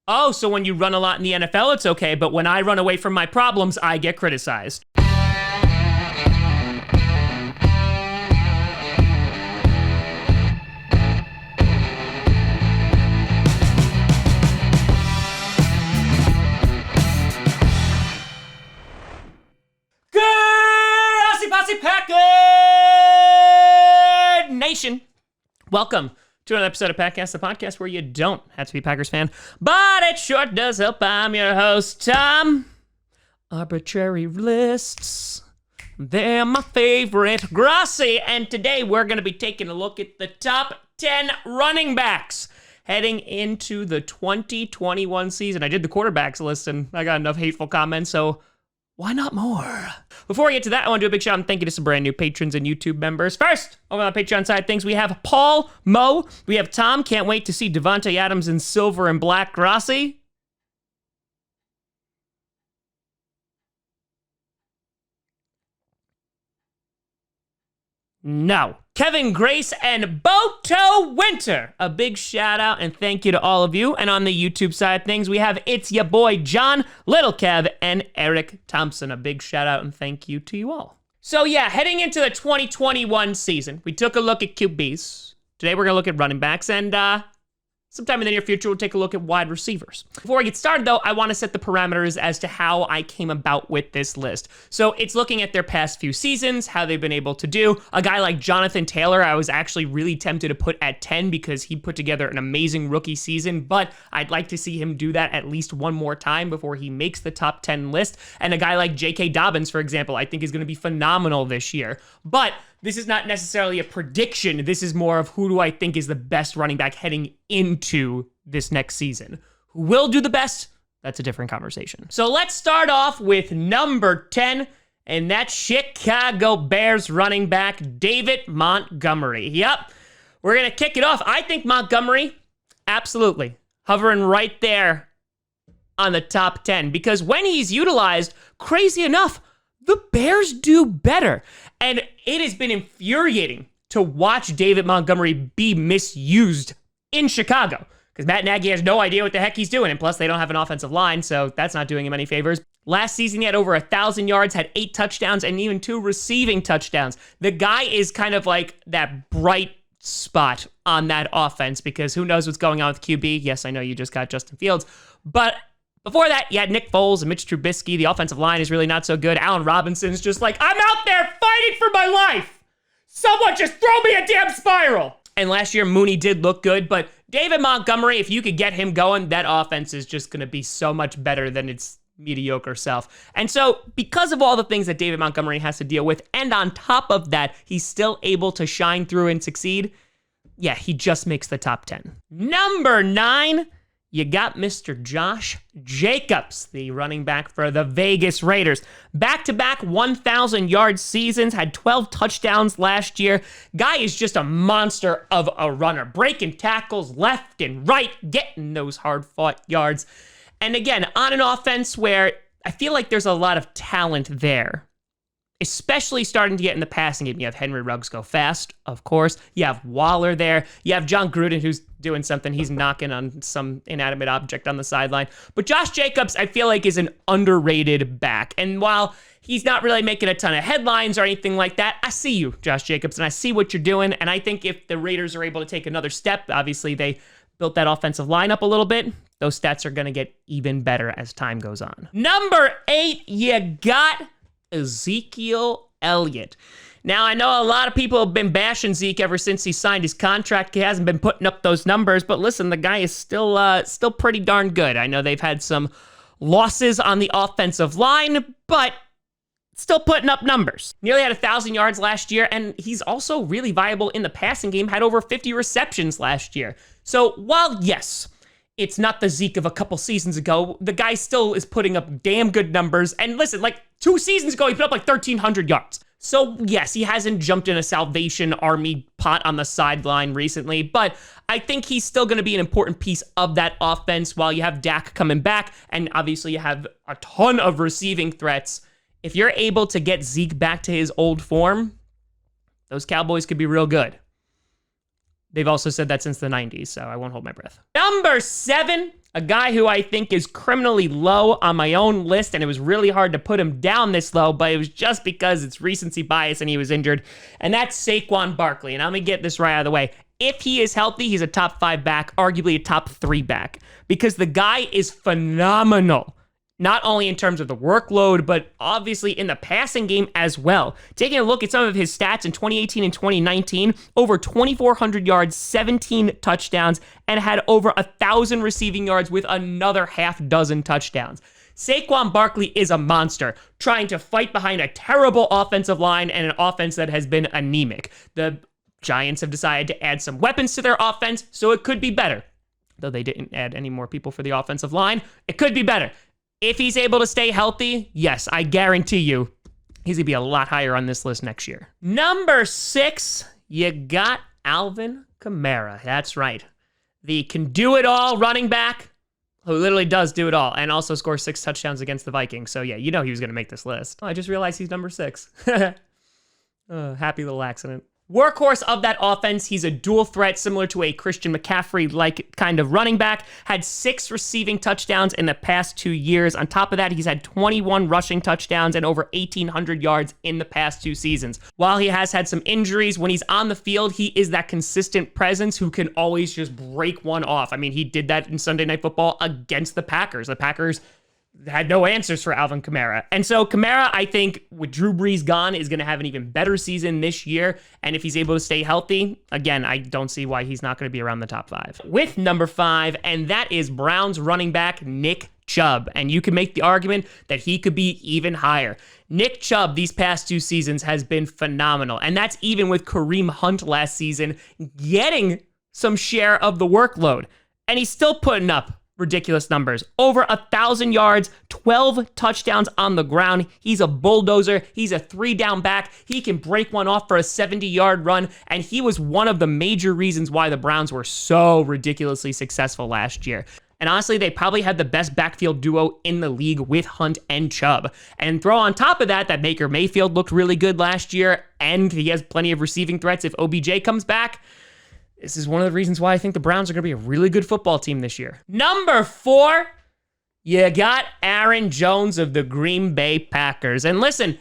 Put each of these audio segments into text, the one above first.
Oh, so when you run a lot in the NFL, it's okay, but when I run away from my problems, I get criticized. Grossi Posse Packer Nation. Welcome to another episode of Packcast, the podcast where you don't have to be a Packers fan, but it sure does help. I'm your host, Tom. Arbitrary lists, they're my favorite. Grossi, and today we're going to be taking a look at the top 10 running backs heading into the 2021 season. I did the quarterbacks list, and I got enough hateful comments, so why not more? Before we get to that, I want to do a big shout out and thank you to some brand new patrons and YouTube members. First, over on the Patreon side of things, we have Paul, Mo, we have Tom, can't wait to see Devontae Adams in silver and black. Grossi. No. Kevin Grace and Boto Winter. A big shout out and thank you to all of you. And on the YouTube side of things, we have It's Ya Boy John, Little Kev, and Eric Thompson. A big shout out and thank you to you all. So yeah, heading into the 2021 season, we took a look at QBs. Today we're going to look at running backs, and sometime in the near future, we'll take a look at wide receivers. Before I get started, though, I want to set the parameters as to how I came about with this list. So it's looking at their past few seasons, how they've been able to do. A guy like Jonathan Taylor, I was actually really tempted to put at 10 because he put together an amazing rookie season, but I'd like to see him do that at least one more time before he makes the top 10 list. And a guy like J.K. Dobbins, for example, I think is going to be phenomenal this year. But this is not necessarily a prediction. This is more of who do I think is the best running back heading into this next season. Who will do the best? That's a different conversation. So let's start off with number 10, and that's Chicago Bears running back David Montgomery. Yep, we're going to kick it off. I think Montgomery, absolutely, hovering right there on the top 10, because when he's utilized, crazy enough, the Bears do better. And it has been infuriating to watch David Montgomery be misused in Chicago because Matt Nagy has no idea what the heck he's doing. And plus, they don't have an offensive line, so that's not doing him any favors. Last season, he had over 1,000 yards, had 8 touchdowns, and even 2 receiving touchdowns. The guy is kind of like that bright spot on that offense because who knows what's going on with QB. Yes, I know you just got Justin Fields, but before that, you had Nick Foles and Mitch Trubisky. The offensive line is really not so good. Allen Robinson's just like, I'm out there fighting for my life. Someone just throw me a damn spiral. And last year, Mooney did look good, but David Montgomery, if you could get him going, that offense is just going to be so much better than its mediocre self. And so, because of all the things that David Montgomery has to deal with, and on top of that, he's still able to shine through and succeed, yeah, he just makes the top 10. Number 9, you got Mr. Josh Jacobs, the running back for the Vegas Raiders. Back-to-back 1,000-yard seasons, had 12 touchdowns last year. Guy is just a monster of a runner, breaking tackles left and right, getting those hard-fought yards. And again, on an offense where I feel like there's a lot of talent there, especially starting to get in the passing game. You have Henry Ruggs go fast, of course. You have Waller there. You have John Gruden, who's doing something. He's knocking on some inanimate object on the sideline. But Josh Jacobs, I feel like, is an underrated back. And while he's not really making a ton of headlines or anything like that, I see you, Josh Jacobs, and I see what you're doing. And I think if the Raiders are able to take another step, obviously they built that offensive line up a little bit, those stats are going to get even better as time goes on. Number 8, you got Ezekiel Elliott. Now, I know a lot of people have been bashing Zeke ever since he signed his contract. He hasn't been putting up those numbers, but listen, the guy is still pretty darn good. I know they've had some losses on the offensive line, but still putting up numbers. Nearly had 1,000 yards last year, and he's also really viable in the passing game, had over 50 receptions last year. So while, yes, it's not the Zeke of a couple seasons ago, the guy still is putting up damn good numbers. And listen, like 2 seasons ago, he put up like 1,300 yards. So yes, he hasn't jumped in a Salvation Army pot on the sideline recently, but I think he's still going to be an important piece of that offense while you have Dak coming back, and obviously you have a ton of receiving threats. If you're able to get Zeke back to his old form, those Cowboys could be real good. They've also said that since the 90s, so I won't hold my breath. Number 7, A guy who I think is criminally low on my own list, and it was really hard to put him down this low, but it was just because it's recency bias and he was injured, and that's Saquon Barkley. And I'm going to get this right out of the way. If he is healthy, he's a top 5 back, arguably a top 3 back, because the guy is phenomenal. Not only in terms of the workload, but obviously in the passing game as well. Taking a look at some of his stats in 2018 and 2019, over 2,400 yards, 17 touchdowns, and had over 1,000 receiving yards with another half dozen touchdowns. Saquon Barkley is a monster, trying to fight behind a terrible offensive line and an offense that has been anemic. The Giants have decided to add some weapons to their offense, so it could be better. Though they didn't add any more people for the offensive line, it could be better. If he's able to stay healthy, yes, I guarantee you, he's going to be a lot higher on this list next year. Number 6, you got Alvin Kamara. That's right. The can-do-it-all running back who literally does do it all and also scores 6 touchdowns against the Vikings. So, yeah, you know he was going to make this list. Oh, I just realized he's number 6. Happy little accident. Workhorse of that offense, he's a dual threat similar to a Christian McCaffrey-like kind of running back. Had 6 receiving touchdowns in the past 2 years. On top of that, he's had 21 rushing touchdowns and over 1,800 yards in the past 2 seasons. While he has had some injuries, when he's on the field, he is that consistent presence who can always just break one off. I mean, he did that in Sunday Night Football against the Packers. The Packers had no answers for Alvin Kamara. And so Kamara, I think, with Drew Brees gone, is going to have an even better season this year. And if he's able to stay healthy, again, I don't see why he's not going to be around the top 5. With number 5, and that is Browns running back Nick Chubb. And you can make the argument that he could be even higher. Nick Chubb, these past 2 seasons, has been phenomenal. And that's even with Kareem Hunt last season getting some share of the workload. And he's still putting up ridiculous numbers. Over 1,000 yards, 12 touchdowns on the ground. He's a bulldozer. He's a 3-down back. He can break one off for a 70-yard run, and he was one of the major reasons why the Browns were so ridiculously successful last year. And honestly, they probably had the best backfield duo in the league with Hunt and Chubb. And throw on top of that Baker Mayfield looked really good last year, and he has plenty of receiving threats if OBJ comes back. This is one of the reasons why I think the Browns are going to be a really good football team this year. Number 4, you got Aaron Jones of the Green Bay Packers. And listen,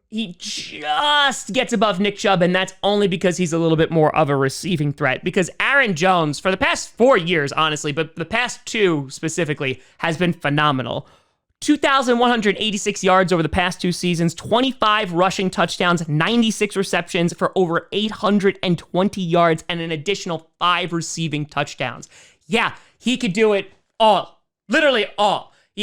he just gets above Nick Chubb, and that's only because he's a little bit more of a receiving threat. Because Aaron Jones, for the past 4 years, honestly, but the past 2 specifically, has been phenomenal. 2,186 yards over the past 2 seasons, 25 rushing touchdowns, 96 receptions for over 820 yards, and an additional 5 receiving touchdowns. Yeah, he could do it all. Literally all. He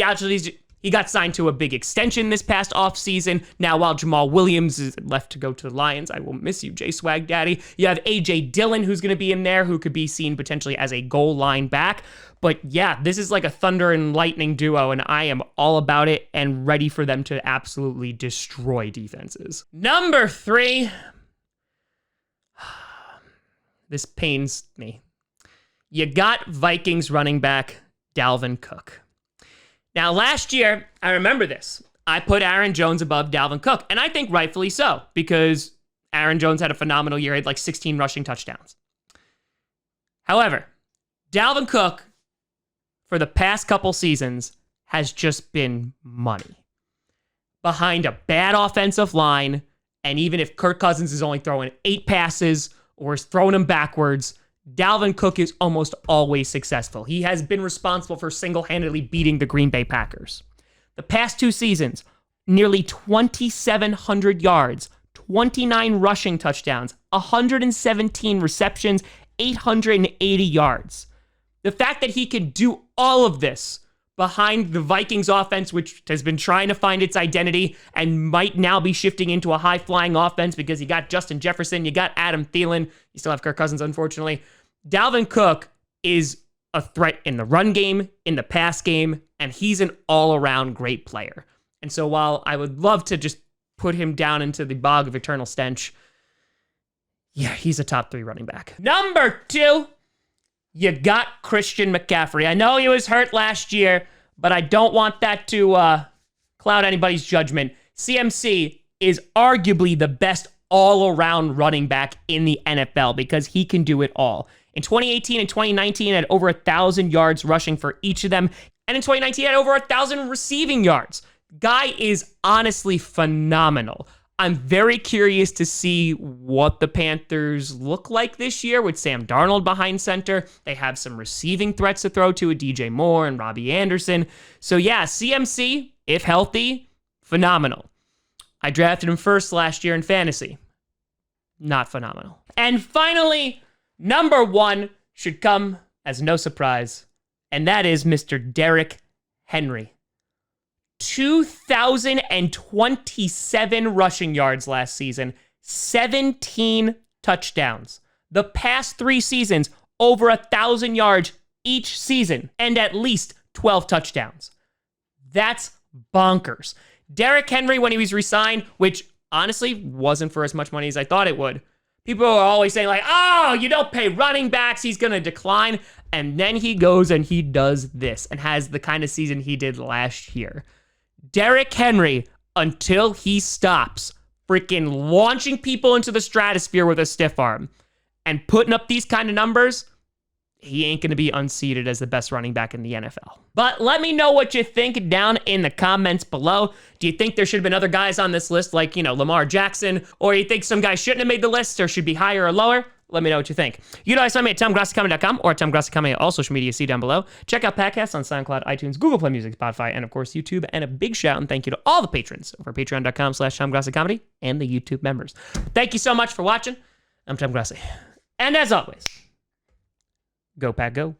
got signed to a big extension this past offseason. Now, while Jamal Williams is left to go to the Lions, I will miss you, J Swag Daddy. You have A.J. Dillon, who's going to be in there, who could be seen potentially as a goal line back. But yeah, this is like a thunder and lightning duo, and I am all about it and ready for them to absolutely destroy defenses. Number 3. This pains me. You got Vikings running back Dalvin Cook. Now, last year, I remember this. I put Aaron Jones above Dalvin Cook, and I think rightfully so, because Aaron Jones had a phenomenal year. He had like 16 rushing touchdowns. However, Dalvin Cook, for the past couple seasons, has just been money. Behind a bad offensive line, and even if Kirk Cousins is only throwing 8 passes or is throwing them backwards, Dalvin Cook is almost always successful. He has been responsible for single-handedly beating the Green Bay Packers. The past 2 seasons, nearly 2,700 yards, 29 rushing touchdowns, 117 receptions, 880 yards. The fact that he can do all of this behind the Vikings offense, which has been trying to find its identity and might now be shifting into a high-flying offense because you got Justin Jefferson, you got Adam Thielen, you still have Kirk Cousins, unfortunately. Dalvin Cook is a threat in the run game, in the pass game, and he's an all-around great player. And so while I would love to just put him down into the bog of eternal stench, yeah, he's a top 3 running back. Number 2, you got Christian McCaffrey. I know he was hurt last year, but I don't want that to cloud anybody's judgment. CMC is arguably the best all-around running back in the NFL because he can do it all. In 2018 and 2019, had over 1,000 yards rushing for each of them. And in 2019, had over 1,000 receiving yards. Guy is honestly phenomenal. I'm very curious to see what the Panthers look like this year with Sam Darnold behind center. They have some receiving threats to throw to with DJ Moore and Robbie Anderson. So yeah, CMC, if healthy, phenomenal. I drafted him first last year in fantasy. Not phenomenal. And finally, number one should come as no surprise, and that is Mr. Derrick Henry. 2,027 rushing yards last season, 17 touchdowns. The past 3 seasons, over 1,000 yards each season, and at least 12 touchdowns. That's bonkers. Derrick Henry, when he was re-signed, which honestly wasn't for as much money as I thought it would. People are always saying like, oh, you don't pay running backs, he's going to decline. And then he goes and he does this and has the kind of season he did last year. Derrick Henry, until he stops freaking launching people into the stratosphere with a stiff arm and putting up these kind of numbers, he ain't going to be unseated as the best running back in the NFL. But let me know what you think down in the comments below. Do you think there should have been other guys on this list like, Lamar Jackson? Or you think some guys shouldn't have made the list or should be higher or lower? Let me know what you think. You can always find me at TomGrossiComedy.com or at TomGrossiComedy at all social media, see down below. Check out podcasts on SoundCloud, iTunes, Google Play Music, Spotify, and of course YouTube. And a big shout and thank you to all the patrons over at patreon.com/TomGrossiComedy and the YouTube members. Thank you so much for watching. I'm Tom Grossi. And as always, go Pack Go.